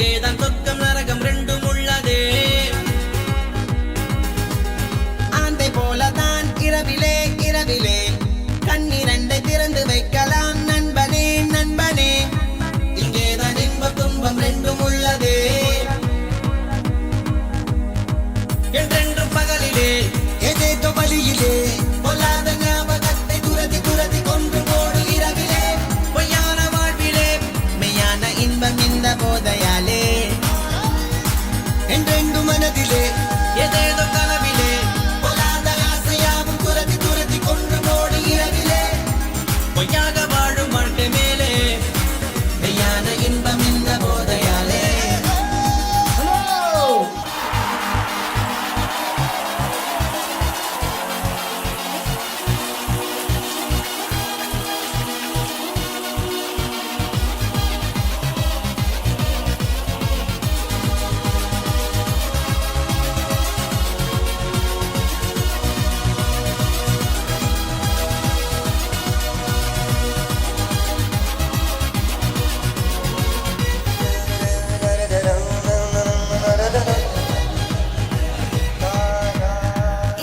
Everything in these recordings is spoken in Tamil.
இங்கேதான் சொர்க்கம் நரகம் ரெண்டும் உள்ளதே. ஆந்தை போலதான் இரவிலே இரவிலே கண்ணிரண்டை திறந்து வைக்கலாம் நண்பனே நண்பனே. இங்கேதான் இன்பம் துன்பம் ரெண்டும் உள்ளதே. என்றென்றும் பகலிலே ஏதேதோ வழியிலே பொல்லாத ஞாபகத்தை துரதி துரதி கொன்று போடு இரவிலே. பொய்யான வாழ்விலே மெய்யான இன்பம் இந்த போதையாலே என்றென்று மனதிலே ஏதேதோ கனவிலே பொல்லாத ஆசையாவும் துரதி துரதி கொன்று போடு இரவிலே. பொய்யாக வாழும் வாழ்க்கை மேலே மெய்யான இன்பம் இந்த போதையாலே.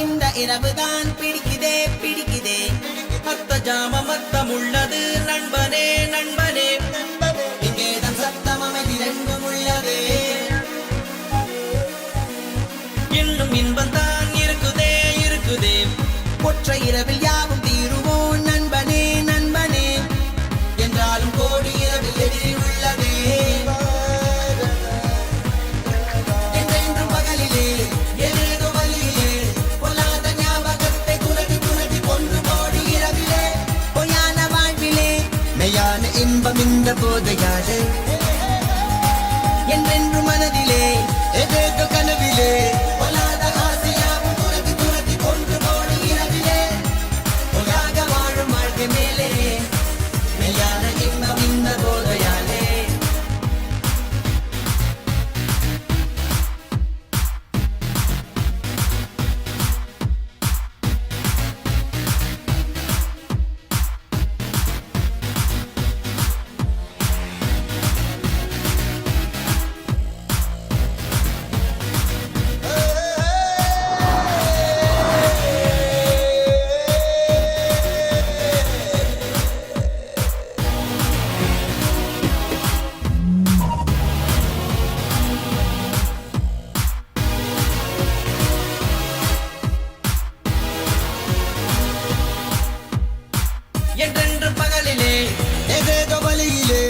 இந்த இரவுதான் பிடிக்குதே பிடிக்குதே மத்த ஜாம மத்தம் உள்ளது நண்பனே நண்பனே. இங்கேதான் சத்தம் அமைதி ரெண்டும் உள்ளதே. இன்னும் இன்பம் தான் இருக்குதே இருக்குதே. ஒற்றை இரவில் யாவும் தீருவோம் நண்பனே நண்பனே. என்றாலும் கோடி இரவில் எதிரி உள்ளதே. என்றென்றும் பகலிலே ஏதேதோ வழியிலே பொல்லாத ஞாபகத்தை துரதி துரதி கொன்று போடு இரவிலே. பொய்யான வாழ்விலே மெய்யான இன்பம் இந்த போதையாலே என்றென்று மனதிலே ஏதேதோ கனவிலே பொல்லாத ஆசையாவும் துரதி துரதி கொன்று போடு இரவிலே. பொய்யாக வாழும் வாழ்க்கை மேலே மெய்யான இன்பம் இந்த போதையாலே. என்றென்றும் பகலிலே ஏதேதோ வழியிலே